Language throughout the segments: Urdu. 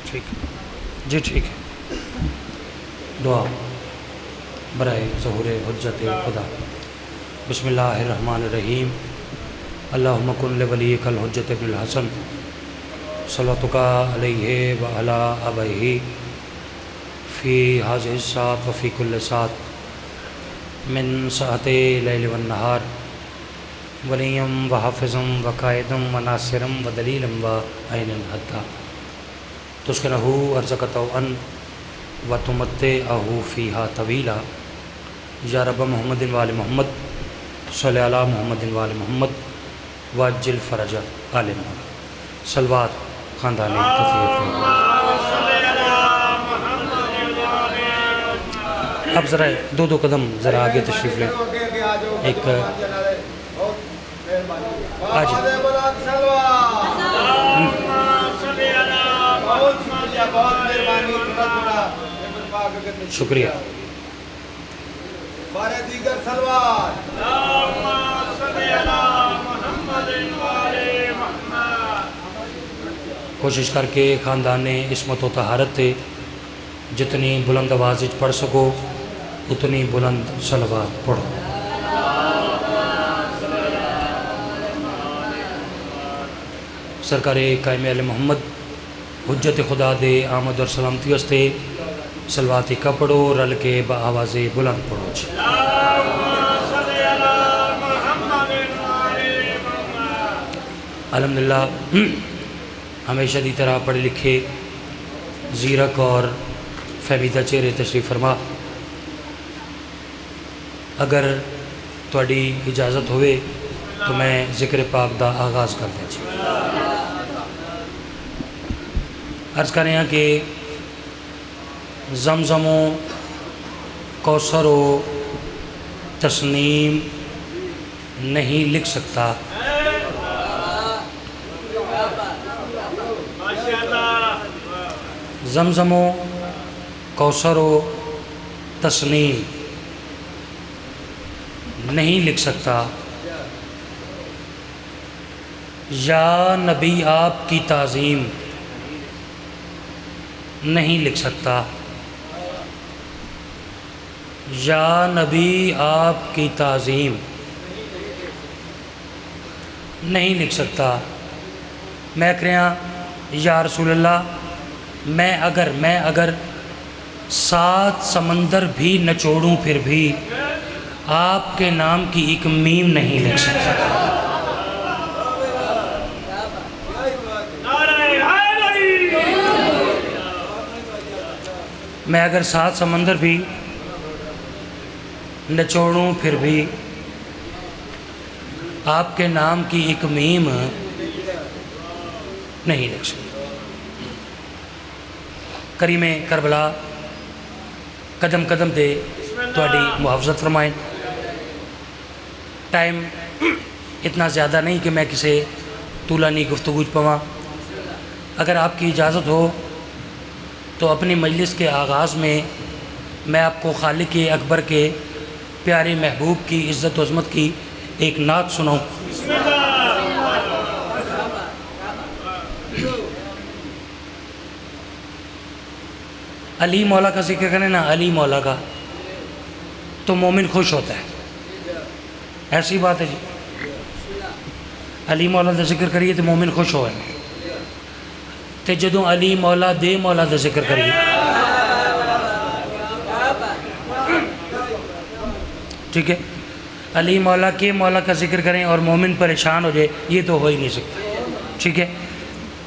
ٹھیک جی ٹھیک ہے. دعا برائے ظہور حجت خدا. بسم اللہ الرحمن الرحیم. اللہم کن لولیک الحجت ابن الحسن صلواتک علیہ وعلی آبائہ فی ہذہ الساعۃ وفی کل ساعۃ من ساعت لیل والنہار ولیم وحافظم وقائدم وناصرم ودلیلم وعین حتی تسکنہ ارزق طوعا وتمتعہ فیہا طویلا. یا رب محمد وآل محمد صلی علی محمد وآل محمد وعجل فرج آل محمد. صلوات خاندان تطہیر. اب ذرا دو قدم ذرا آگے تشریف لیں. ایک آج شکریہ. کوشش کر کے خاندان عصمت و طہارت جتنی بلند آواز پڑھ سکو اتنی بلند صلوات پڑھو. سرکار قائم علی محمد حجت خدا دے آمد اور سلامتی واسطے صلوات کا پڑھو رل کے با آواز بلند پڑھو. الحمدللہ ہمیشہ دی طرح پڑھے لکھے زیرک اور فہمیدہ چہرے تشریف فرما. اگر تھوڑی اجازت ہوئے تو میں ذکر پاک دا آغاز کر دیں. عرض کریں کہ زمزم و کوثر و تسنیم نہیں لکھ سکتا زمزم و کوثر و تسنیم نہیں لکھ سکتا. یا نبی آپ کی تعظیم نہیں لکھ سکتا. یا نبی آپ کی تعظیم نہیں لکھ سکتا. میں کہہ رہا یا رسول اللہ میں اگر 7 سمندر بھی نچوڑوں پھر بھی آپ کے نام کی ایک میم نہیں لکھ سکتا. میں اگر 7 سمندر بھی نچوڑوں پھر بھی آپ کے نام کی ایک میم نہیں لکھ سکتا. کریم کربلا قدم قدم دے تھوڑی محافظت فرمائیں. ٹائم اتنا زیادہ نہیں کہ میں کسی طولانی گفتگو پواں. اگر آپ کی اجازت ہو تو اپنی مجلس کے آغاز میں میں آپ کو خالق اکبر کے پیارے محبوب کی عزت و عظمت کی ایک نعت سناؤں. علی مولا کا ذکر کریں نا علی مولا کا تو مومن خوش ہوتا ہے. ایسی بات ہے جی. علی مولا کا ذکر کریے تو مومن خوش ہوئے. تے جدوں علی مولا دے مولا دا ذکر کریے ٹھیک ہے. علی مولا کے مولا کا ذکر کریں اور مومن پریشان ہو جائے یہ تو ہو ہی نہیں سکتا. ٹھیک ہے.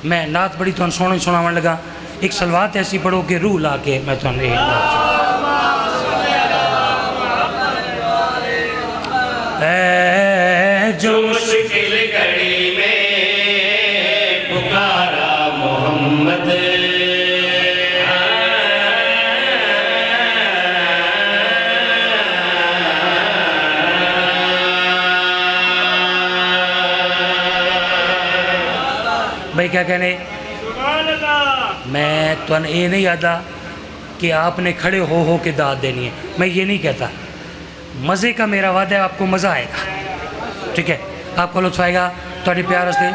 میں نعت بڑی تو سونے سناون لگا. ایک صلوات ایسی پڑھو کہ روح لا کے میں تو ایک نعت اے جو مشکل گھڑی میں پکارا محمد بھائی کیا کہنے. میں تو یہ نہیں یادا کہ آپ نے کھڑے ہو کے داد دینی ہے. میں یہ نہیں کہتا. مزے کا میرا وعدہ ہے آپ کو مزہ آئے گا. ٹھیک ہے. آپ کو لطف آئے گا. تھوڑی پیار سے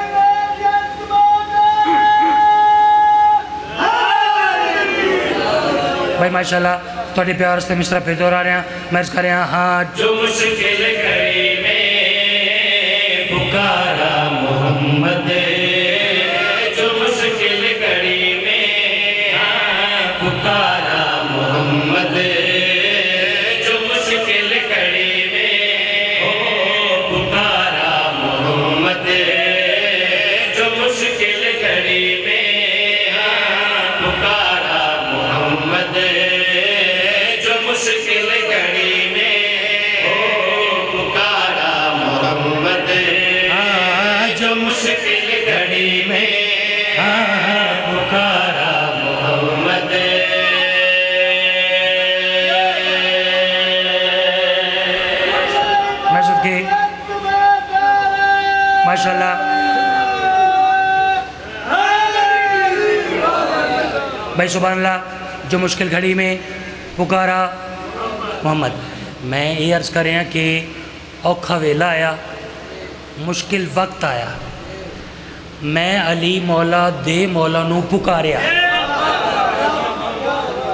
بھائی ماشاءاللہ تھوڑے پیار سے مصرع پھر دورا رہے ہیں میں عرض کر رہے ہیں ہاں جو مشکل گھڑی میں پکارا محمد جو مشکل گھڑی میں پکارا محمد جو مشکل گھڑی میں پکارا محمد جو مشکل گھڑی میں پکارا محمد جو مشکل گھڑی میں پکارا محمد جو مشکل گھڑی میں پکارا محمد میں صدقے ماشاءاللہ بھائی سبحان اللہ جو مشکل گھڑی میں پکارا محمد میں یہ عرض کر رہے ہیں کہ اوکھا ویلا آیا مشکل وقت آیا میں علی مولا دے مولا نو پکاریا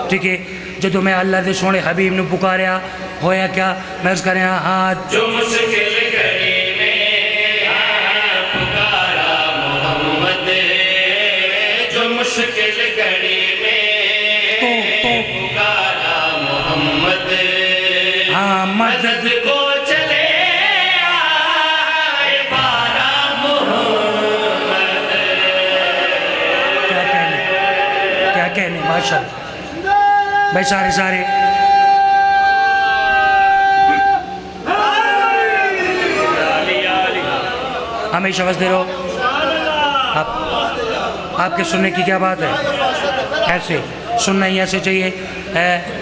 ٹھیک ہے جدو میں اللہ دے سونے حبیب نو پکاریا ہویا کیا میں عرض کر رہے ہیں ہاں جو مشکل گھڑی میں پکارا محمد جو مشکل گھڑی میں پکارا محمد ہاں مدد کو چلے آئے بارہ محمد کیا کہنے ماشاءاللہ بھائی سارے ہمیشہ وز دے رہو آپ کے سننے کی کیا بات ہے ایسے سننا ہی ایسے چاہیے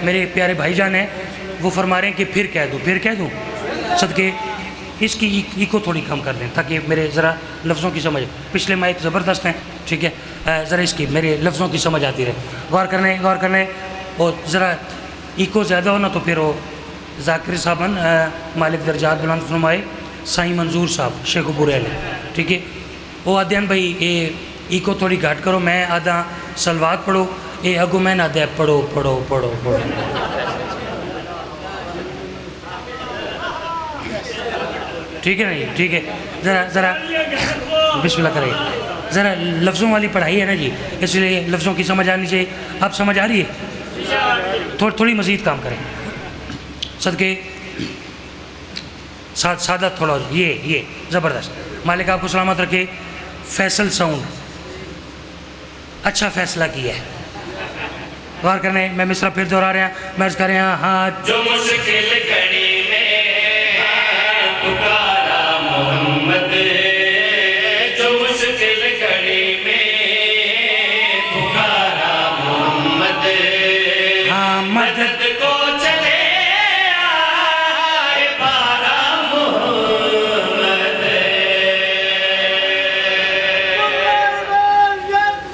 میرے پیارے بھائی جان ہیں وہ فرما رہے ہیں کہ پھر کہہ دوں صدقے اس کی ایکو تھوڑی کم کر دیں تاکہ میرے ذرا لفظوں کی سمجھ پچھلے مائک زبردست ہیں ٹھیک ہے ذرا اس کی میرے لفظوں کی سمجھ آتی رہے غور کرنے اور ذرا ایکو زیادہ ہونا تو پھر وہ ذاکر صاحبن مالک درجات بلند فرمائے سائیں منظور صاحب شیخ پورے علی ٹھیک ہے وہ آدھے بھائی ایکو تھوڑی گھٹ کرو میں آدھا سلوات پڑھو اگو میں نہ دے پڑھو ٹھیک ہے نہیں ٹھیک ہے ذرا بسم اللہ کریں ذرا لفظوں والی پڑھائی ہے نا جی اس لیے لفظوں کی سمجھ آنی چاہیے آپ سمجھ آ رہی ہے تھوڑی مزید کام کریں صدقے سادہ تھوڑا یہ زبردست مالک آپ کو سلامت رکھے فیصل ساؤنڈ اچھا فیصلہ کیا ہے غور کرنے میں مصرع پھر دورا رہے ہیں میں عرض کر رہے ہیں ہاں جو مشکل گھڑی میں پکارا محمد جو مشکل گھڑی میں پکارا محمد ہاں مدد کو چلے آئے بارہ محمد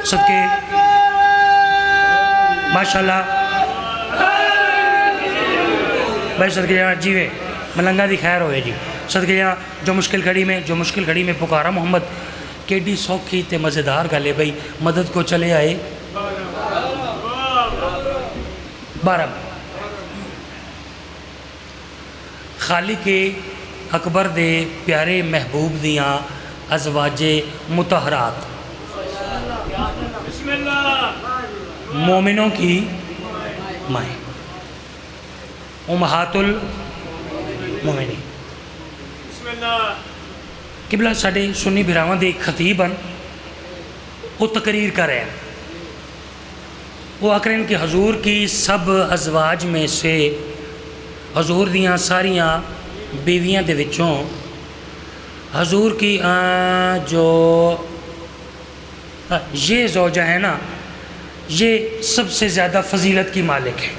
صدقے ماشاءاللہ بھائی صدقے یہاں جیوے ملنگا دی خیر ہوئے جی صدقے یہاں جو مشکل گھڑی میں پکارا محمد کیڈی سوکھی تے مزیدار گلے بھائی مدد کو چلے آئے 12 خالق اکبر دے پیارے محبوب دیاں ازواج مطہرات مومنوں کی مائیں امہات المومنین قبلہ ساڑھے سنی بھراوان دے خطیباً وہ تقریر کر رہے ہیں وہ اکرین کہ حضور کی سب ازواج میں سے حضور دیاں ساریاں بیویاں دے وچوں حضور کی جو یہ زوجہ ہے نا یہ سب سے زیادہ فضیلت کی مالک ہے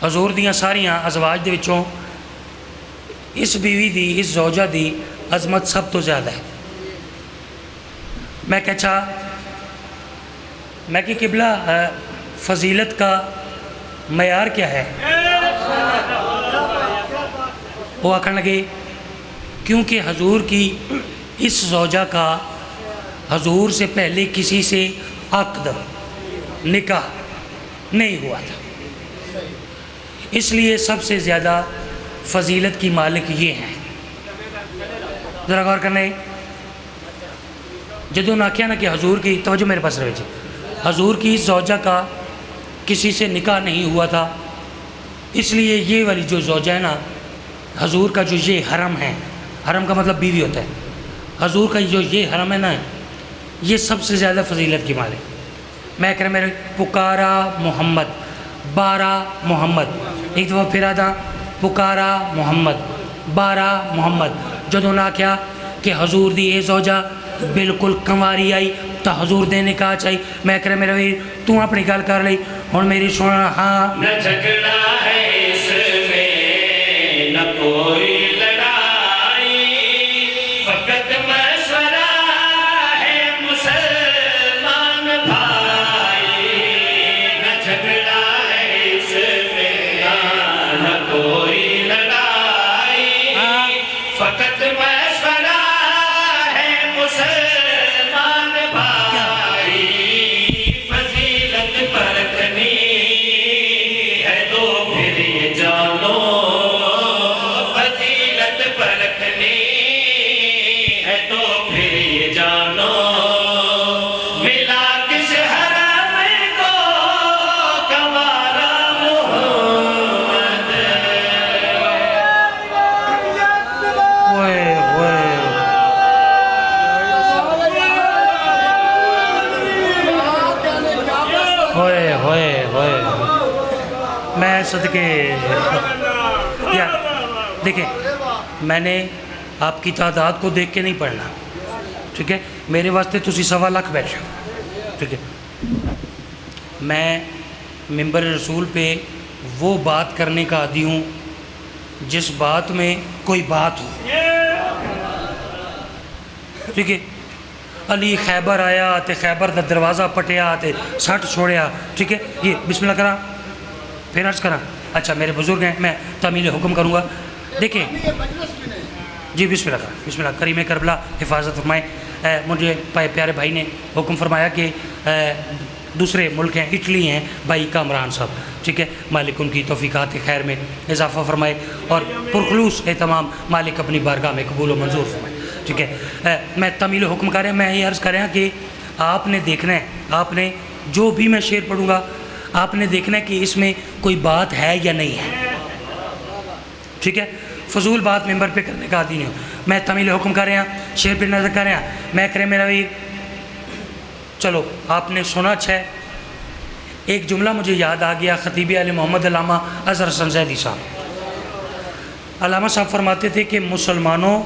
حضور دیاں ساریاں ازواج دے وچوں اس بیوی دی اس زوجہ دی عظمت سب تو زیادہ ہے میں کہا میں کہ قبلہ فضیلت کا معیار کیا ہے وہ آکھنے لگے کیونکہ حضور کی اس زوجہ کا حضور سے پہلے کسی سے عقد نکاح نہیں ہوا تھا، اس لیے سب سے زیادہ فضیلت کی مالک یہ ہیں۔ ذرا غور کرنے جدو ناکیا نا کہ حضور کی توجہ میرے پاس رہے جی، حضور کی زوجہ کا کسی سے نکاح نہیں ہوا تھا، اس لیے یہ والی جو زوجہ ہے نا، حضور کا جو یہ حرم ہے، حرم کا مطلب بیوی ہوتا ہے، حضور کا جو یہ حرم ہے نا، یہ سب سے زیادہ فضیلت کی مالک۔ میں کہہ رہا میرے پکارا محمد، بارہ محمد، ایک دفعہ پھر آدھا پکارا محمد، بارہ محمد۔ جدو نہ کیا کہ حضور دی اے زوجہ بالکل کنواری آئی تو حضور دے نکاح چاہی، میں کہہ رہا میرے ویر تو اپنی گل کر لئی اور میری سننا۔ ہاں نہ جھگڑا ہے اس میں نہ کوئی لڑائی، فقط مشورہ ہے مسلمان بھائی، نہ جھگڑا ہے اس میں نہ کوئی لڑائی، فقط مشورہ ہے مسلمان بھائی، فضیلت پرکھنی ہے تو پھر یہ جانو، فضیلت پرکھنی ہے تو پھر یہ جانو، ملا کس حرم کو کنوارا محمد۔ ہوئے ہوئے ہوئے ہوئے ہوئے میں صدقے یار دیکھیں، میں نے آپ کی تعداد کو دیکھ کے نہیں پڑھنا، ٹھیک ہے؟ میرے واسطے تسی 1.25 لاکھ بیٹھے ہو، ٹھیک ہے؟ میں منبر رسول پہ وہ بات کرنے کا عادی ہوں جس بات میں کوئی بات ہو، ٹھیک ہے؟ علی خیبر آیا تے خیبر دا دروازہ پٹیا تے سٹ چھوڑیا، ٹھیک ہے؟ یہ بسم اللہ کرا پھر عرض کرا۔ اچھا میرے بزرگ ہیں، میں تعمیل حکم کروں گا۔ دیکھیں جی بسم اللہ کرا، بسم اللہ۔ کریم کربلا حفاظت فرمائے۔ مجھے پیارے بھائی نے حکم فرمایا کہ دوسرے ملک ہیں، اٹلی ہیں بھائی کامران صاحب، ٹھیک ہے؟ مالک ان کی توفیقات خیر میں اضافہ فرمائے اور پرخلوص اہتمام مالک اپنی بارگاہ میں قبول و منظور فرمائے، ٹھیک ہے؟ میں تعمیل حکم کر رہا ہوں، میں یہ عرض کر رہا ہوں کہ آپ نے دیکھنا ہے، آپ نے جو بھی میں شعر پڑھوں گا آپ نے دیکھنا ہے کہ اس میں کوئی بات ہے یا نہیں ہے، ٹھیک ہے؟ فضول بات ممبر پہ کرنے کا عادی نہیں ہوں۔ میں تعمیل حکم کر رہا ہوں، شعر پہ نظر کر رہا ہوں، میں کرے میرا ویر چلو آپ نے سنا اچھا ہے۔ ایک جملہ مجھے یاد آ گیا، خطیب علی محمد علامہ اظہر حسن زیدی صاحب، علامہ صاحب فرماتے تھے کہ مسلمانوں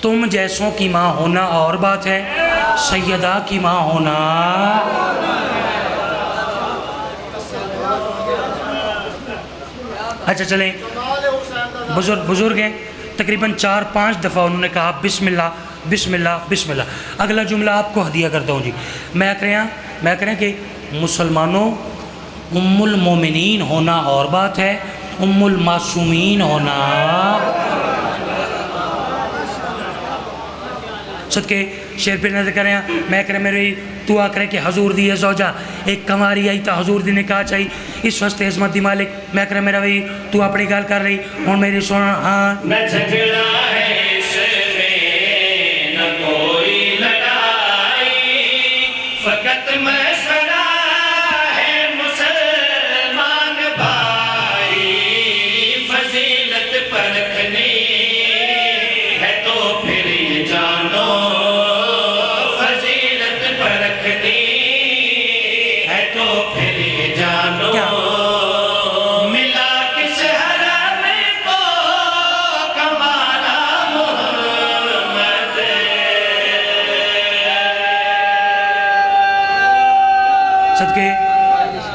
تم جیسوں کی ماں ہونا اور بات ہے، سیدہ کی ماں ہونا۔ اچھا چلیں، بزرگ ہیں تقریباً 4-5 دفعہ انہوں نے کہا بسم اللہ بسم اللہ بسم اللہ۔ اگلا جملہ آپ کو ہدیہ کرتا ہوں جی، میں کہہ رہا کہ مسلمانوں ام المومنین ہونا اور بات ہے، ام المعصومین ہونا۔ صدقے شعر پہ نظر کر رہے ہیں، میں کہہ رہا میرے تو آ کرے کہ حضور دی زوجہ ایک کنواری آئی تا حضور دی نکاح چاہی، اس واسطے عظمت دی مالک، میں کہہ رہا میرا بھائی تو اپنی گال کر رہی اور میری سونا۔ ہاں نہ جھگڑا ہے اس میں نہ کوئی لڑائی، فقط مشورہ ہے مسلمان بھائی، فضیلت پرکھنی ہے تو پھر یہ جانو، فضیلت پرکھنی ہے تو پھر یہ جانو، ملا کس حرم کو کنوارا محمد۔ صدقے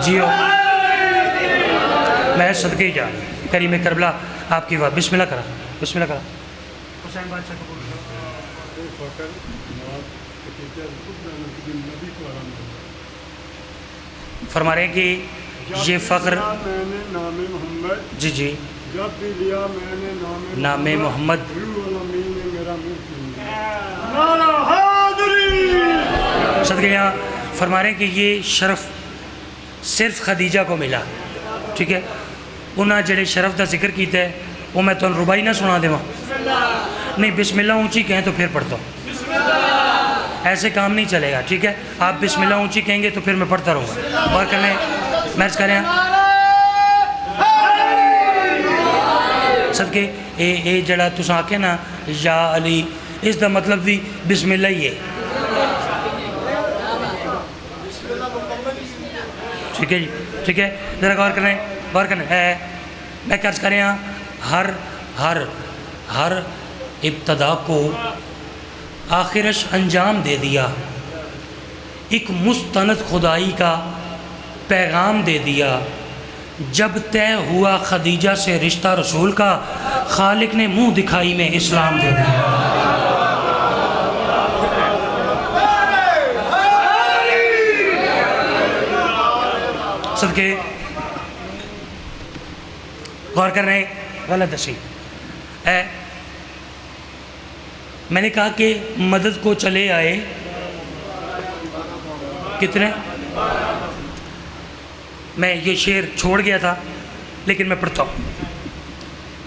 جیو، میں صدقے جا کریم کربلا آپ کی بات، بسم اللہ کرا بسم اللہ کرا۔ حسین بادشاہ کو بول فرما رہے ہیں کہ یہ فخر میں نے نام محمد، جی جی جب بھی لیا میں نے نام محمد، روح الامین نے میرا منہ کھول دیا۔ نعرہ حیدری! صدقے یہاں فرما رہے ہیں کہ یہ شرف صرف خدیجہ کو ملا. ٹھیک ہے, انہاں جڑے شرف دا ذکر کیتا ہے وہ میں تمہیں ربائی نہ سنا دیواں. نہیں, بسم اللہ اونچی کہیں تو پھر پڑھتا ہوں. ایسے کام نہیں چلے گا. ٹھیک ہے, آپ بسم اللہ اونچی کہیں گے تو پھر میں پڑھتا رہوں گا. اور کرنے مرض کریں سب کے اے جڑا تساں آکھے نا یا علی, اس دا مطلب بھی بسم اللہ ہی ہے. ٹھیک ہے جی, ٹھیک ہے, ذرا غور کریں ہے. میں قرض کریں ہر ابتدا کو آخرش انجام دے دیا, ایک مستند خدائی کا پیغام دے دیا. جب طے ہوا خدیجہ سے رشتہ رسول کا, خالق نے منہ دکھائی میں اسلام دے دیا. سب کے غور کر رہے ہیں. غلط اسی میں نے کہا کہ مدد کو چلے آئے کتنے. میں یہ شعر چھوڑ گیا تھا لیکن میں پڑھتا ہوں.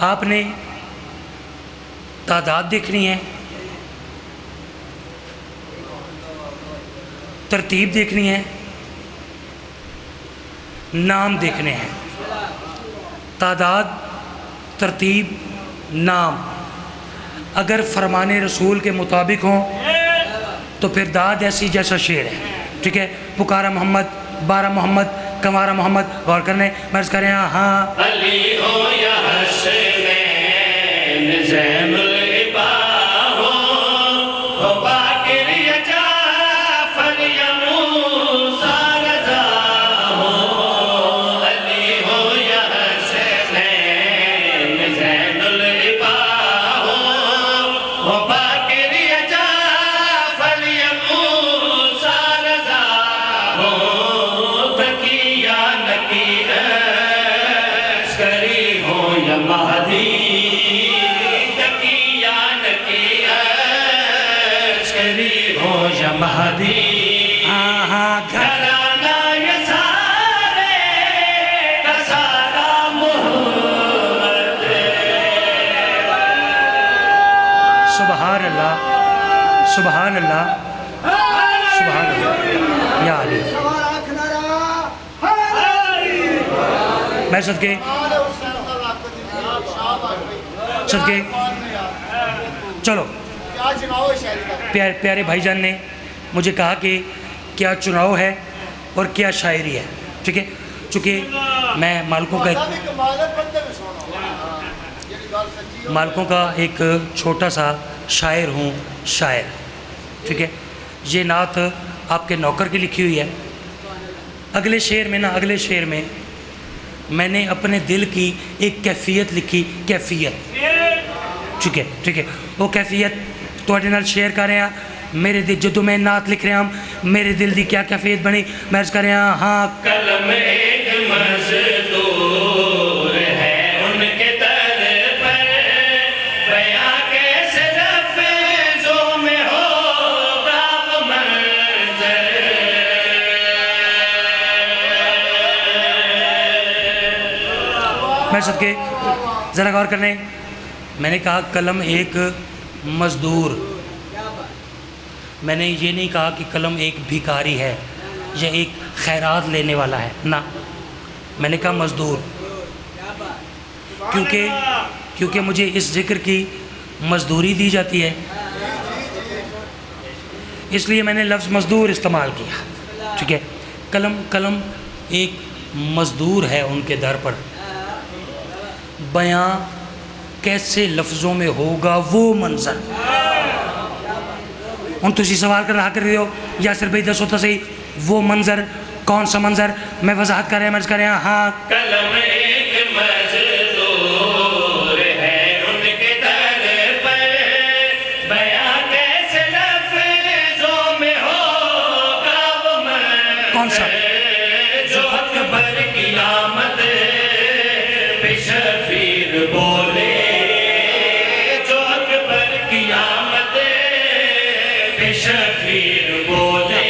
آپ نے تعداد دیکھنی ہے, ترتیب دیکھنی ہے, نام دیکھنے ہیں. تعداد, ترتیب, نام اگر فرمان رسول کے مطابق ہوں تو پھر داد ایسی جیسا شعر ہے. ٹھیک ہے, پکارا محمد, بارہ محمد, کمارا محمد. غور کرنے مرض کریں ہاں. علی ہو یا حسین زین العبا ہو باقر یا جعفر یا موسیٰ رضا ہو. علی ہو یا حسین زین العبا ہو باقر یا جعفر یا موسیٰ رضا ہو. مہدی تقیہ نقی عسکری ہو یا مہدی. گھرانہ یہ سارے کا سارا محمد. سبحان اللہ, سبحان اللہ, سبحان اللہ یا علی. میں صدقے چلو پیارے بھائی جان نے مجھے کہا کہ کیا چناؤ ہے اور کیا شاعری ہے. ٹھیک ہے, چونکہ میں مالکوں کا ایک چھوٹا سا شاعر ہوں, شاعر. ٹھیک ہے, یہ نعت آپ کے نوکر کی لکھی ہوئی ہے. اگلے شعر میں میں نے اپنے دل کی ایک کیفیت لکھی, کیفیت. ٹھیک ہے, ٹھیک ہے, وہ کیفیت تواڈے نال شیئر کر رہے ہیں. میرے دل جدو میں نعت لکھ رہا ہوں میرے دل دی کیا کیفیت بنی میں عرض کر رہا ہاں. قلم ایک مزدور ہے ان کے در پر, بیاں کیسے لفظوں میں ہوگا وہ منظر. میں صدقے ذرا غور کرنے. میں نے کہا قلم ایک مزدور, میں نے یہ نہیں کہا کہ قلم ایک بھیکاری ہے یا ایک خیرات لینے والا ہے, نہ, میں نے کہا مزدور. کیونکہ مجھے اس ذکر کی مزدوری دی جاتی ہے اس لیے میں نے لفظ مزدور استعمال کیا. ٹھیک ہے, قلم ایک مزدور ہے ان کے در پر, بیاں کیسے لفظوں میں ہوگا وہ منظر. ان تسی سوال کر رہا کر رہے ہو یا صرف بھائی دسو تو صحیح وہ منظر کون سا منظر. میں وضاحت کر رہے ہیں, مرض کر رہے ہیں ہاں. قلم ایک مزدور ہے ان کے در پر, بیاں کیسے لفظوں میں ہوگا وہ منظر. کون سا؟ جو اکبر کی آمد پہ شبیر بولے, جو اکبر کی آمد پہ شبیر بولے,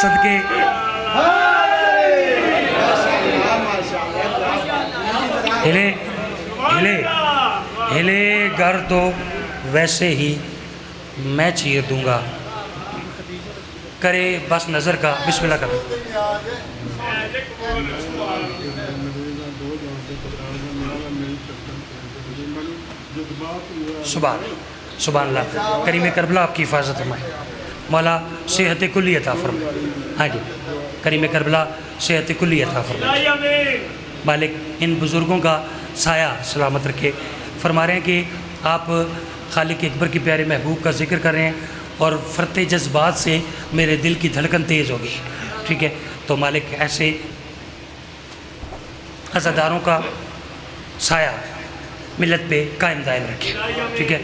صدقے ہلے ہلے ہلے گھر تو ویسے ہی میں چیر دوں گا، کرے بس نظر کا بسم اللہ کریں۔ سبحان اللہ، کریم کربلا آپ کی حفاظت فرمائے، مولا صحت کلی عطا فرمائے۔ ہاں جی، کریم کربلا صحت کلی عطا فرمائے، مالک ان بزرگوں کا سایہ سلامت رکھے۔ فرما رہے ہیں کہ آپ خالق اکبر کی پیارے محبوب کا ذکر کر رہے ہیں اور فرتے جذبات سے میرے دل کی دھڑکن تیز ہوگی، ٹھیک ہے؟ تو مالک ایسے عزاداروں کا سایہ ملت پہ قائم دائم رکھے، ٹھیک ہے؟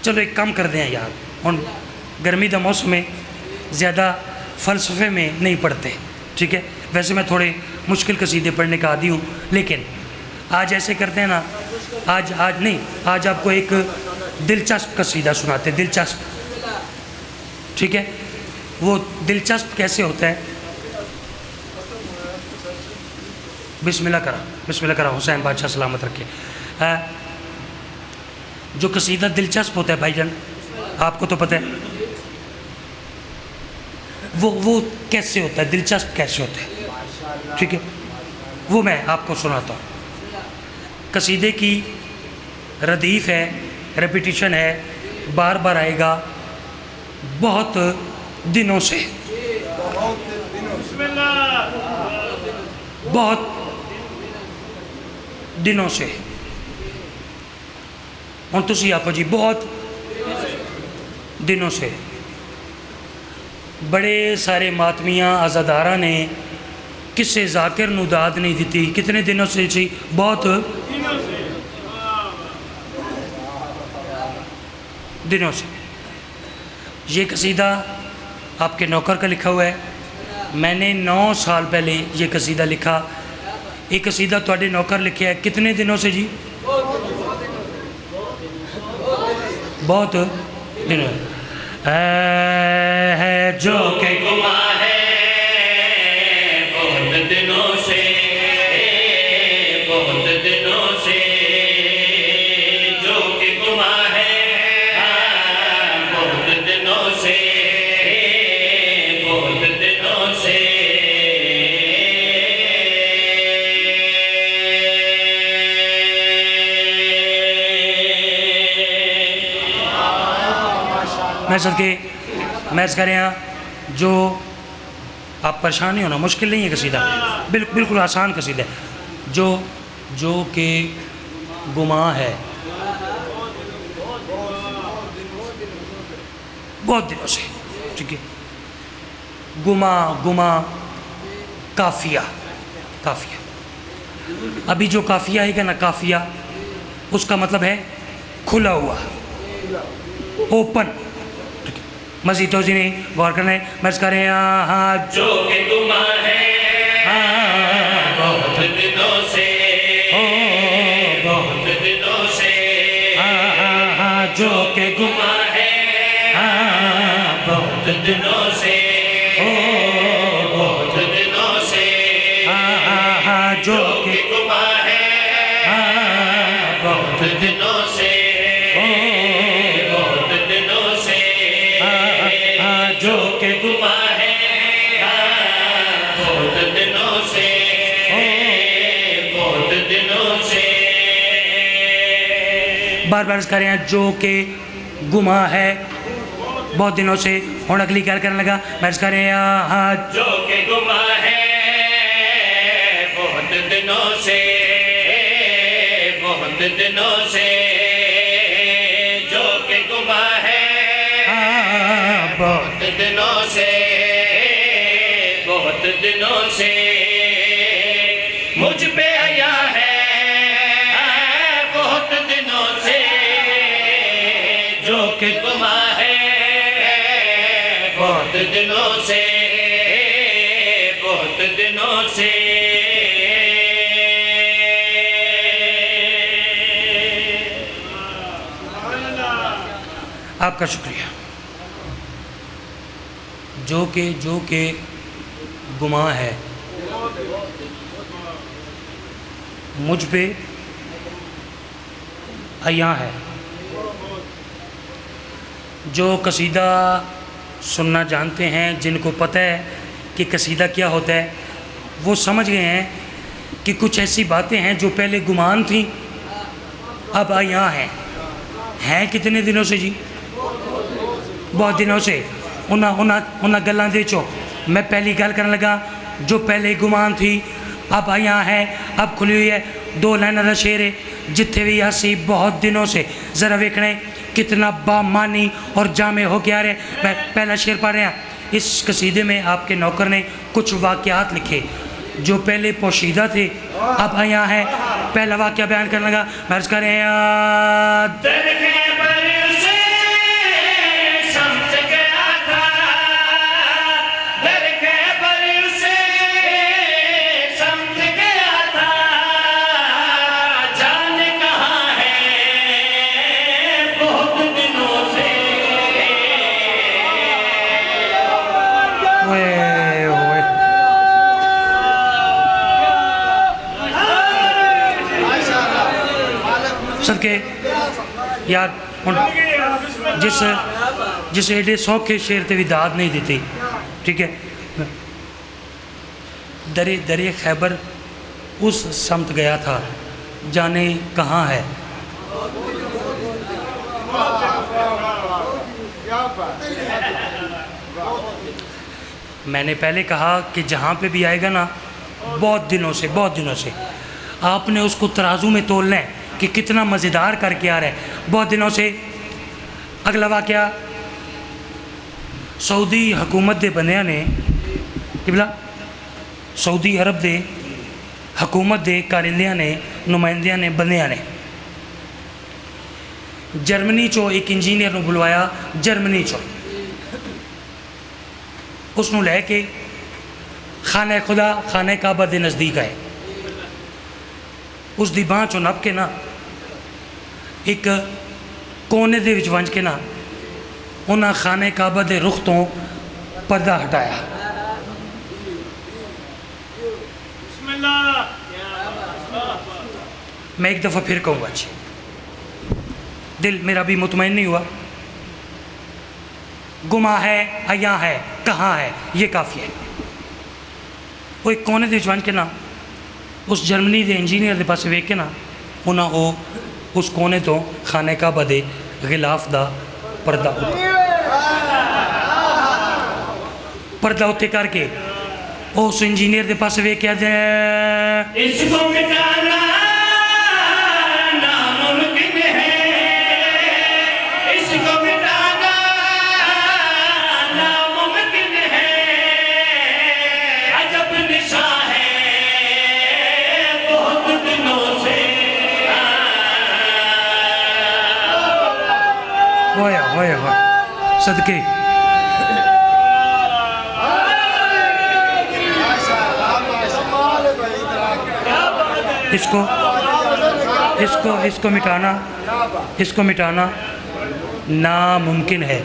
چلو ایک کام کر دیں یار، ہن گرمی دا موسم میں زیادہ فلسفے میں نہیں پڑھتے، ٹھیک ہے؟ ویسے میں تھوڑے مشکل قصیدے پڑھنے کا عادی ہوں، لیکن آج ایسے کرتے ہیں نا، آج آپ کو ایک دلچسپ قصیدہ سناتے ہیں، دلچسپ، ٹھیک ہے؟ وہ دلچسپ کیسے ہوتا ہے؟ بسم اللہ کرا حسین بادشاہ سلامت رکھے۔ جو قصیدہ دلچسپ ہوتا ہے بھائی جان، آپ کو تو پتہ ہے وہ کیسے ہوتا ہے، دلچسپ کیسے ہوتا ہے، ٹھیک ہے؟ وہ میں آپ کو سناتا ہوں۔ قصیدے کی ردیف ہے، ریپیٹیشن ہے، بار بار آئے گا، بہت دنوں سے، بہت دنوں سے، ہوں تسی آپو جی، بہت دنوں سے بڑے سارے ماتمیاں عزاداراں نے کسے ذاکر نو داد نہیں دیتی۔ کتنے دنوں سے جی؟ بہت دنوں سے۔ یہ قصیدہ آپ کے نوکر کا لکھا ہوا ہے، میں نے 9 سال پہلے یہ قصیدہ لکھا۔ ایک قصیدہ تو اڈے نوکر لکھے ہے کتنے دنوں سے جی؟ بہت دنوں ہے جو کہ گما ہے بہت دنوں سے، بہت دنوں سے، جو کہ گما ہے بہت دنوں سے، بہت دنوں سے۔ میں صدقے میں اس کر رہے ہیں، جو آپ پریشان نہیں ہونا، مشکل نہیں ہے قصیدہ، بالکل آسان قصیدہ ہے۔ جو کہ گماں ہے بہت دنوں سے، ٹھیک ہے؟ گماں کافیہ، ابھی جو کافیہ ہے نا، کافیہ اس کا مطلب ہے کھلا ہوا، اوپن۔ مزید توضیح نہیں، غور کرنے میں اس کر رہے ہیں، جو کہ گما ہے بہت دنوں سے، بہت دنوں سے، جو کہ گما ہے بہت دنوں سے، بہت دنوں سے، جو کہ گما ہے بہت دنوں سے، بہت دنوں سے، جو کہ گما ہے بہت دنوں سے، بہت دنوں سے۔ بار بار اس کر رہے ہیں، جو کہ گماں ہے بہت دنوں سے۔ ہوں اگلی کیا کرنے لگا، میں اس کر رہے ہیں، جو کہ گما ہے بہت دنوں سے، بہت دنوں سے، جو کہ گما ہے بہت دنوں سے، بہت دنوں سے، مجھ پہ آیا ہے بہت دنوں سے، جو کہ گما ہے بہت دنوں سے، بہت دنوں سے۔ آپ کا شکریہ۔ جو کہ گماں ہے مجھ پہ عیاں ہے. جو قصیدہ سننا جانتے ہیں، جن کو پتہ ہے کہ قصیدہ کیا ہوتا ہے، وہ سمجھ گئے ہیں کہ کچھ ایسی باتیں ہیں جو پہلے گمان تھیں اب عیاں ہیں کتنے دنوں سے جی؟ بہت دنوں سے. انہاں گلاں دے چو میں پہلی گل کرنے لگا جو پہلے گمان تھی اب عیاں ہے، اب کھلی ہوئی ہے. 2 لائنوں کا شعر ہے، جتھے بھی آسی بہت دنوں سے. ذرا ویکھنے کتنا بامانی اور جامع ہو کے آ رہے. میں پہلا شعر پڑھ رہا. اس قصیدے میں آپ کے نوکر نے کچھ واقعات لکھے جو پہلے پوشیدہ تھے اب عیاں ہیں. پہلا واقعہ بیان کرنے لگا. میں عرض کر رہے ہیں صدقے یار جس ایڈے سوکھے شعر تے بھی داد نہیں دیتی. ٹھیک ہے. درے خیبر اس سمت گیا تھا، جانے کہاں ہے. میں نے پہلے کہا کہ جہاں پہ بھی آئے گا نا بہت دنوں سے آپ نے اس کو ترازو میں تولنا ہے کہ کتنا مزیدار کر کے آ رہا ہے. بہت دنوں سے. اگلا واقعہ سعودی حکومت دے بندیاں نے قبلہ سعودی عرب دے حکومت دے کارندیاں نے نمائندیاں نے بندیاں نے جرمنی چو ایک انجینئر نو بلوایا. جرمنی چو اس نو لے کے خانہ خدا خانہ کعبہ دے نزدیک آئے. اس دی باں چو نپ کے نا ایک کونے دے وچ ونج کے نا انہاں خانہ کعبہ دے رخ تو پردہ ہٹایا. میں ایک دفعہ پھر کہوں گا جی، دل میرا بھی مطمئن نہیں ہوا. گما ہے، عیاں ہے، کہاں ہے، یہ کافی ہے. وہ ایک کونے دے وچ ونج کے نا اس جرمنی دے انجینئر دے پاس ویکھ کے نا انہاں او اس کونے تو خانہ کعبہ دے غلاف دا پردہ ہوتے کر کے اس انجینئر دے پاس ویکھ کے دے اس کو مٹانا ناممکن ہے، اس کو مٹانا ناممکن ہے. عجب نشاں ہے بہت دنوں سے. ہوئے صدقے. اس کو مٹانا ناممکن ہے.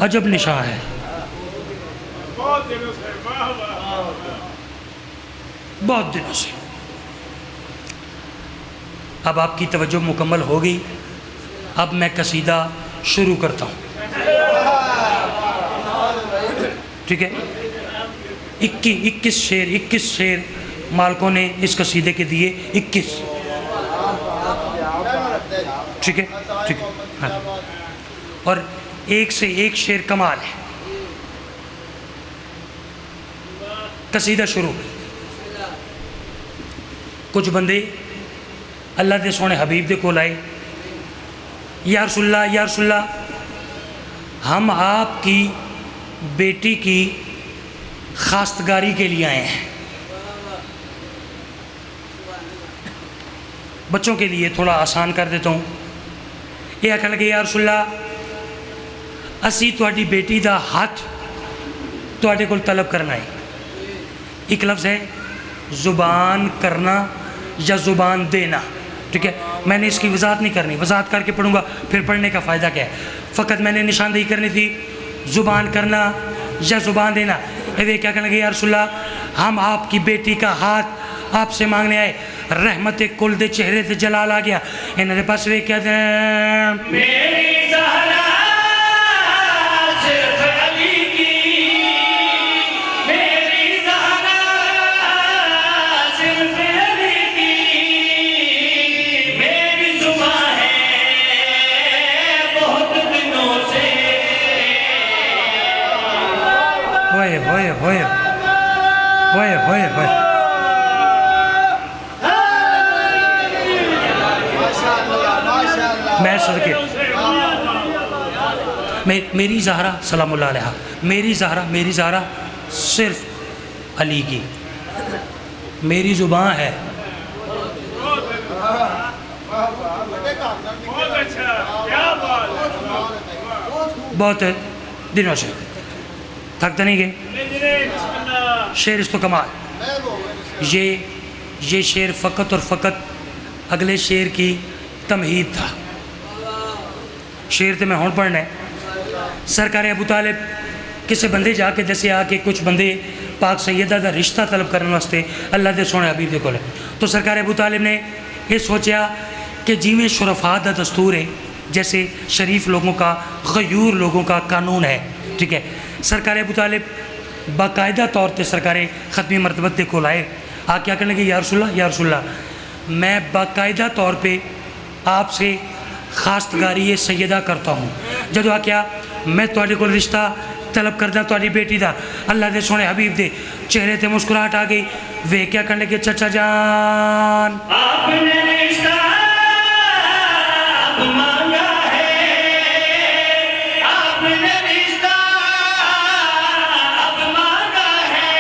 عجب نشاں ہے. بہت دنوں سے. اب آپ کی توجہ مکمل ہو گئی. اب میں قصیدہ شروع کرتا ہوں. ٹھیک ہے. 21 شعر مالکوں نے اس قصیدے کے دیے. 21. ٹھیک ہے. ہاں. اور ایک سے ایک شعر کمال ہے. قصیدہ شروع. کچھ بندے اللہ دے سونے حبیب دے کول آئے. یا رسول اللہ ہم آپ کی بیٹی کی خواستگاری کے لیے آئے ہیں. بچوں کے لیے تھوڑا آسان کر دیتا ہوں. یہ آخر لگے یا رسول اللہ اسی تہاڈی بیٹی دا ہاتھ تہاڈے کول طلب کرنا ہے. ایک لفظ ہے زبان کرنا یا زبان دینا. ٹھیک ہے. میں نے اس کی وضاحت نہیں کرنی، وضاحت کر کے پڑھوں گا پھر پڑھنے کا فائدہ کیا ہے. فقط میں نے نشاندہی کرنی تھی. زبان کرنا یا زبان دینا. یہ کیا کہنے لگے یا رسول اللہ ہم آپ کی بیٹی کا ہاتھ آپ سے مانگنے آئے, رحمت کل دے چہرے تے جلال آ گیا. انہوں نے پاس وہ کیا دیں میری زہرا صرف علی کی, میری زہرا صرف علی کی, میری زبان ہے بہت دنوں سے. ہوئے ہوئے ہوئے ہوئے ہوئے ہوئے. میں صدقے میری زہرا سلام اللہ علیہ, میری زہرا صرف علی کی, میری زبان ہے بہت دنوں سے. تھکتے نہیں گئے. شعر اس تو کمال. یہ شعر فقط اور فقط اگلے شعر کی تمہید تھا. شعر تے میں ہون پڑھنا ہے. سرکار ابو طالب کسے بندے جا کے دسے آ کے کچھ بندے پاک سیدہ دا رشتہ طلب کرنے واسطے اللہ دے سونے حبیب دے کولے. تو سرکار ابو طالب نے یہ سوچیا کہ جیویں شرفاء دا دستور ہے, جیسے شریف لوگوں کا غیور لوگوں کا قانون ہے, ٹھیک ہے. سرکار ابو طالب باقاعدہ طور تے سرکار ختمی مرتبت دے کول آئے. آ کیا کہنے لگے یا رسول اللہ میں باقاعدہ طور پہ آپ سے خواستگاری سیدہ کرتا ہوں. جدو آ کیا میں تواڈے کول رشتہ طلب کردا تواڈی بیٹی دا, اللہ دے سونے حبیب دے چہرے تے مسکراہٹ آ گئی. وے کیا کہنے لگے چچا جان آپ نے رشتہ اب مانگا ہے, آپ نے رشتہ اب مانگا ہے,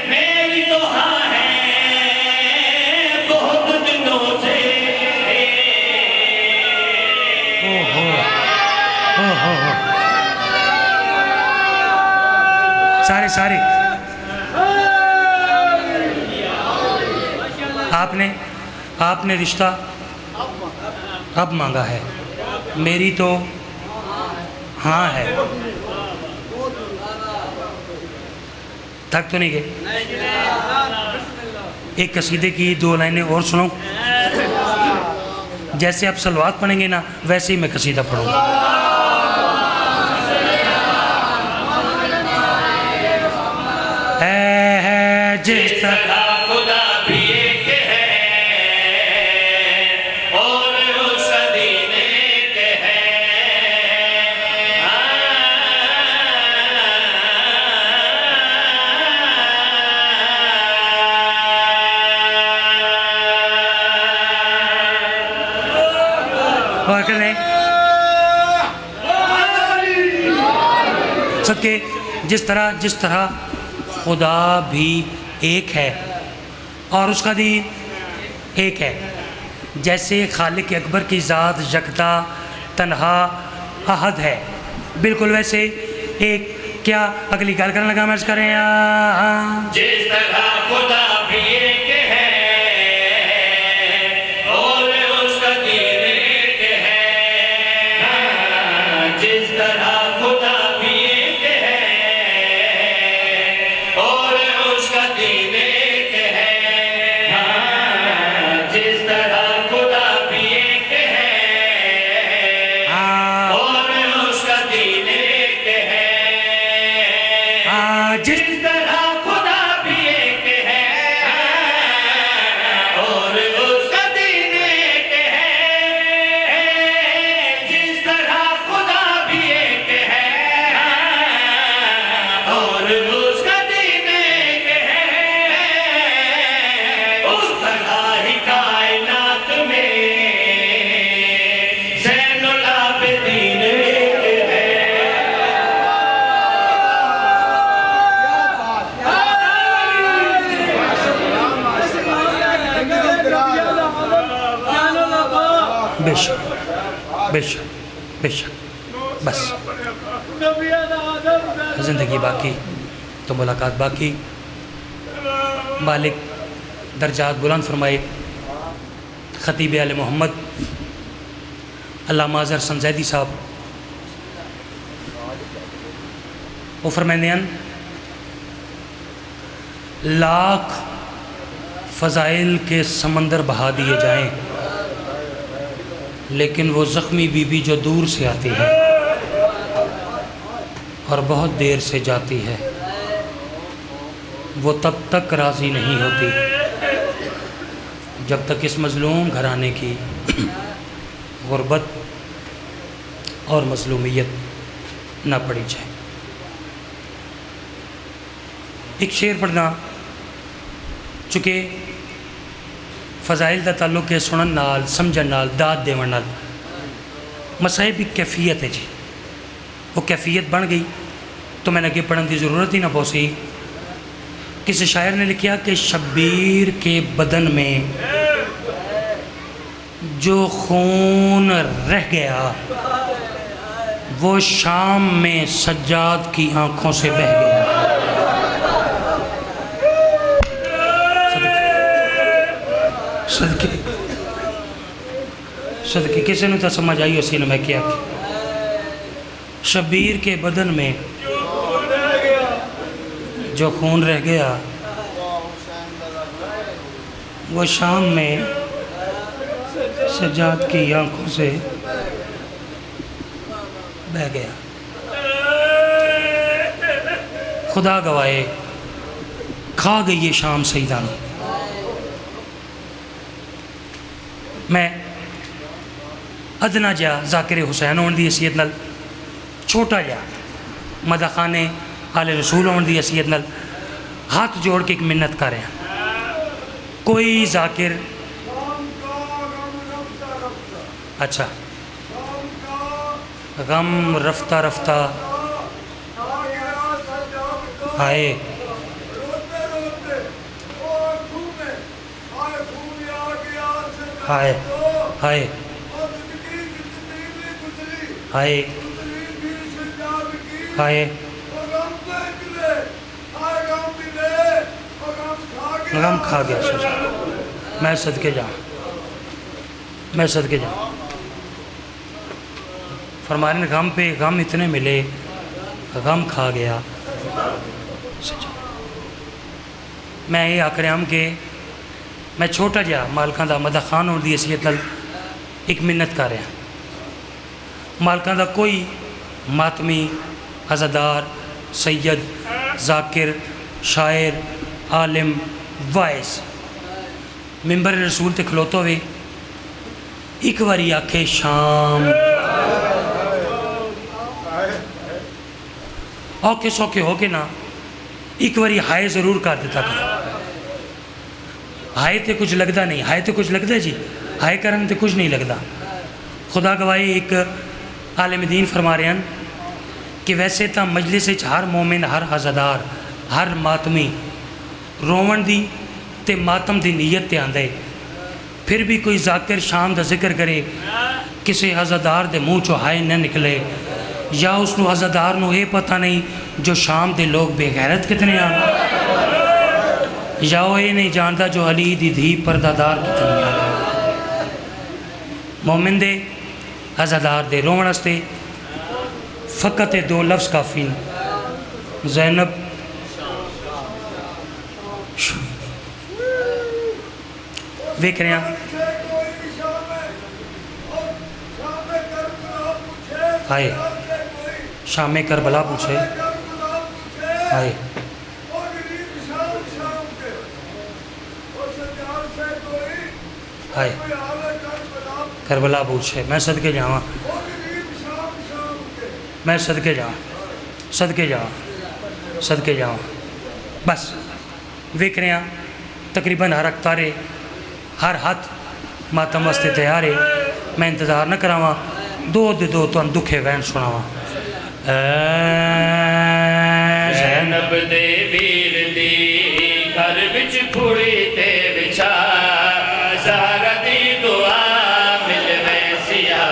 میری تو ہاں ہے بہت دنوں سے. سارے آپ نے رشتہ اب مانگا ہے, میری تو ہاں ہے. تھک تو نہیں گئے. ایک قصیدے کی 2 لائنیں اور سنو. جیسے آپ صلوات پڑھیں گے نا ویسے ہی میں قصیدہ پڑھوں گا. ہے جس طرح خدا بھی ایک ہے اور اس کا دین ایک ہے. اور کریں صدقے جس طرح خدا بھی ایک ہے اور اس کا دین ایک ہے, جیسے خالق اکبر کی ذات یکتا تنہا احد ہے, بالکل ویسے ایک کیا اگلی گال کرنے لگا میں کریں جس طرح خدا بھی ایک ہے اور اس کا دین ایک ہے, جس طرح خدا بھی ایک ہے اور اس کا دین ایک ہے, جس طرح خدا بھی ایک ہے اور اس کا دین ایک ہے, جس طرح خدا بھی ایک ہے اور اس کا دین ایک ہے, جس طرح خدا بھی ایک ہے اور اس کا دین ایک ہے, اس طرح ہی کائنات میں زین العابدین ایک ہے. بے شک بے شک بے شک. بس زندگی باقی تو ملاقات باقی. مالک درجات بلند فرمائے. خطیب آل محمد علامہ اظہر سنزیدی صاحب وہ فرمائندے ہیں لاکھ فضائل کے سمندر بہا دیے جائیں لیکن وہ زخمی بی بی جو دور سے آتی ہے اور بہت دیر سے جاتی ہے وہ تب تک راضی نہیں ہوتی جب تک اس مظلوم گھرانے کی غربت اور مظلومیت نہ پڑی جائے۔ ایک شعر پڑھنا چونکہ فضائل دا تعلق ہے سنن نال سمجھن نال داد دیون نال، مصائب ایک کیفیت ہے جی، وہ کیفیت بن گئی تو میں نے کہ پڑھن کی ضرورت ہی نہ پوسی۔ کسی شاعر نے لکھا کہ شبیر کے بدن میں جو خون رہ گیا وہ شام میں سجاد کی آنکھوں سے بہہ گیا۔ صدقے کسی نے تو سمجھ آئی اسی نے میں کیا کہ شبیر کے بدن میں جو خون رہ گیا وہ شام میں سجاد کی آنکھوں سے بہہ گیا۔ خدا گوائے کھا گئی یہ شام سیدانو۔ میں ادنا جا ذاکر حسین ہون دی حیثیت نال چھوٹا جا مدح خانے آل رسول ہون دی حیثیت نال ہاتھ جوڑ کے ایک منت کر رہے ہیں، کوئی ذاکر اچھا غم رفتہ رفتہ آئے ہائے ہائے ہائے ہائے غم کھا گیا سوچا میں صدقے جاؤں میں صدقے جاؤں فرمانے غم پہ غم اتنے ملے غم کھا گیا سچا۔ میں یہ آکھ رہا ہوں کہ میں چھوٹا جا مالکاں دا مدح خان ہون دی حیثیت نال ایک منت کر رہا مالکاں دا کوئی ماتمی عزادار سید ذاکر شاعر عالم وائز ممبر رسول تے کھلوتا ہوئے ایک واری آکھے شام اوکے سوکے ہو کے نا ایک واری ہائے ضرور کر دیتا کرو۔ ہائے تے کچھ لگدا نہیں، ہائے تے کچھ لگدا جی، ہائے کرن تے کچھ نہیں لگدا۔ خدا گواہی ایک عالم دین فرما رہے ہیں کہ ویسے تا مجلس ہر مومن ہر عزادار ہر ماتمی روون دی تے ماتم دی نیت تے آندے، پھر بھی کوئی ذاکر شام دا ذکر کرے کسی عزادار دے منہ چو ہائے نہ نکلے یا اس نو عزادار نو یہ پتہ نہیں جو شام دے لوگ بے غیرت کتنے آن یا وہ یہ نہیں جانتا جو علی دی دھی پردہ دار کتنے آن۔ مومن دے عزادار دے روون استے فقط دو لفظ کافی زینب ویکھ رہے ہیں آئے شام کربلا پوچھے آئے آئے کربلا پوچھے میں صدقے جاواں میں صدقے جاواں صدقے جاواں صدقے جاواں بس ویکھ رہے ہیں تقریباً ہر اختارے ہر ہاتھ ماتم واسطے تیار ہے۔ میں انتظار نہ کراواں دو تو دکھے وین سناواں۔ زینب دے ویر دی گھر وچ کھڑی تے وچھا زہرا دی دعا مل ویسیا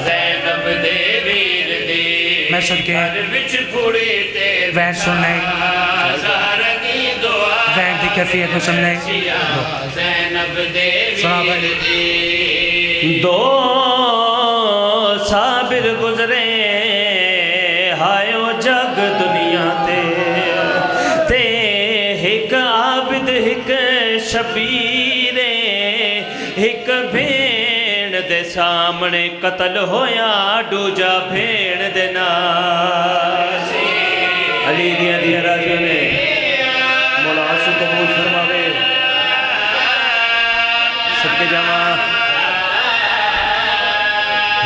زینب دے ویر دی میں صدقے گھر وچ کھڑی تے وین سننے زہرا دی دعا وین دی کیفیت کو سمجھنے زینب دے سنا ویر بھائی دی دو صابر گزرے ہائے او جگ دنیا ایک شبیر ایک بھیڑ دے سامنے قتل ہویا دوجا بھیڑ دے نال علی دیاں دیاں راجیوں نے مولا آنسو قبول فرماوے صدقے جاواں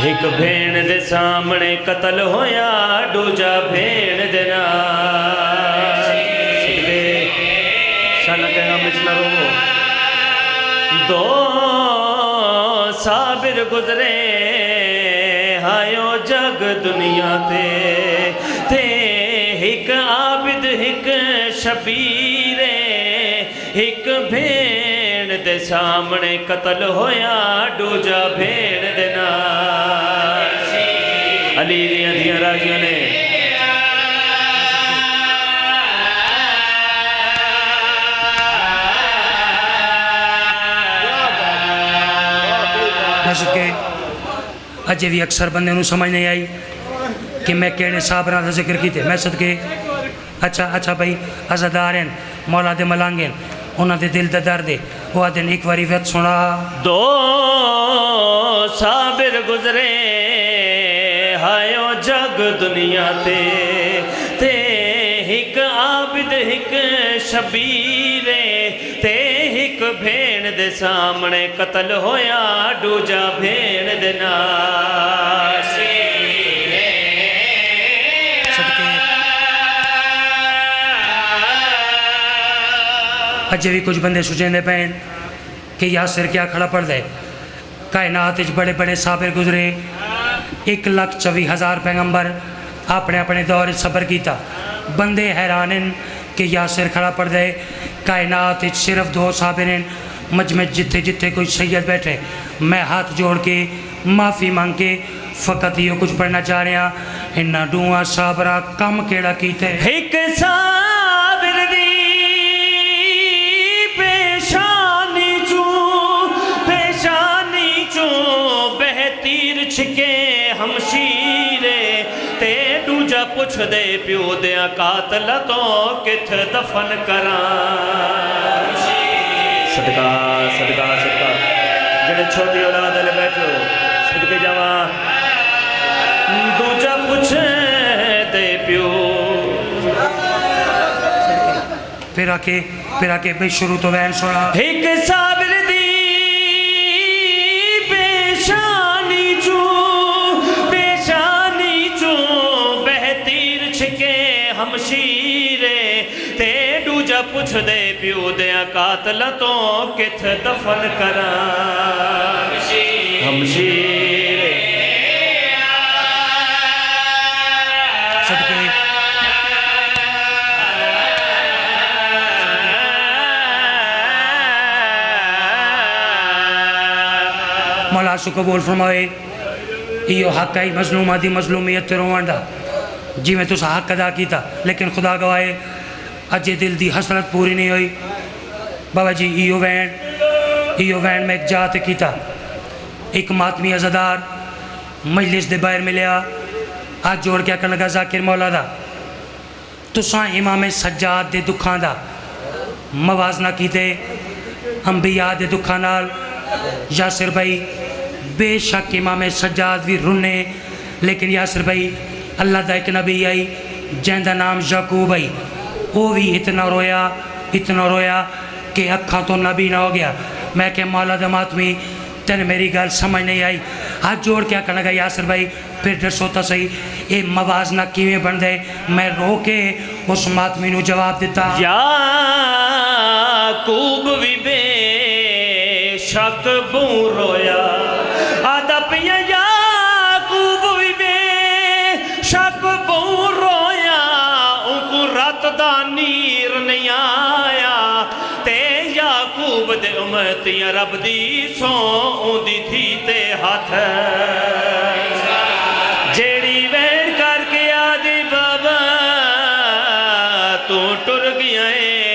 ایک بھیڑ دے سامنے قتل ہویا دوجا بھیڑ دے نال صدقے شان کہاں مچنا رو دو صابر گزرے ہائیو جگ دنیا تے ایک عابد ایک شبیر ایک بھیڑ دے سامنے قتل ہویا دوجا بھیڑ دے نال علی دیاں دیاں راجیوں نے صدقے اجے بھی اکثر بندے نو سمجھ نہیں آئی کہ میں کہنے صابران دا ذکر کیتے میں صدقے اچھا بھائی عزادار ہیں مولا دے ملانگیں انہاں دے دل دا درد ہے وہ آدھیں ایک واری وقت سنا دو صابر گزرے ہائیو جگ دنیا تے ایک عابد ایک شبیر تے ایک بھیڑ دے سامنے قتل ہویا دوجا بھیڑ دے نال صدقے اجے بھی کچھ بندے سوچیں دے پہن کہ یاسر کیا کھڑا پڑ دے کائنات اچ بڑے بڑے صابر گزرے 1,24,000 پیغمبر اپنے اپنے دور صبر کیتا بندے حیرانن کہ یاسر کھڑا پڑ دے کائنات اچ صرف 2 صابر ہیں مجمع جتھے جتھے کوئی سید بیٹھے میں ہاتھ جوڑ کے معافی مانگ کے فقط یہ کچھ پڑھنا چاہ رہے ہیں انہاں دوہاں صابرہ کم کیڑا کیتے ایک صابر دی پیشانی چوں بہتیر چھکے ہمشیرے تے دوجا پوچھ دے پیو دیاں قاتل تو کتھ دفن کران صدقہ صدقہ صدقہ جنہیں چھوٹی اولاد لے بیٹھو صدقے جاواں دوجا پوچھ دے پیو پھر آکے بے شروع تو وین سنا ایک صابر دی پیشانی چوں بہتیر چھکے ہمشیرے تے دوجا پوچھ دے پیو دیاں قاتل تو کتھ دفن کران ہمشیرے صدقے مولا سو قبول فرمائے یہ حق آئی مظلوم آدھی مظلومیت تے روانڈا جی میں تو سا حق ادا کیتا لیکن خدا گوائے اجے دل دی حسرت پوری نہیں ہوئی بابا جی ایو وین میں ایک جاتے کیتا ایک ماتمی عزادار مجلس دے باہر ملیا آج جوڑ کے اکر لگا ذاکر مولا دا تو ساں امام سجاد دے دکھان دا موازنہ کیتے انبیاء دے دکھان نال یاسر بھائی بے شک امام سجاد بھی رنے لیکن یاسر بھائی اللہ دا ایک نبی آئی جن دا نام یعقوب آئی وہ بھی اتنا رویا کہ اکھاں تو نبی نہ ہو گیا میں کہ مولا دا ماتمی تین میری گل سمجھ نہیں آئی ہاتھ جوڑ کے کہنے لگا یاسر بھائی پھر ڈر سوتا صحیح اے موازنہ کیویں بن دے میں رو کے اس ماتمی نو جواب دیتا یعقوب بھی بے شک بوں رویا آدھا پیا یعقوب بھی بے شک بوں رویا ان کو رات دا نیر نہیں آیا تے یعقوب دے امتیاں رب دی سو دی تھی تے ہاتھ جیڑی وین کر کے آدھی بابا تو ٹر گیا ہے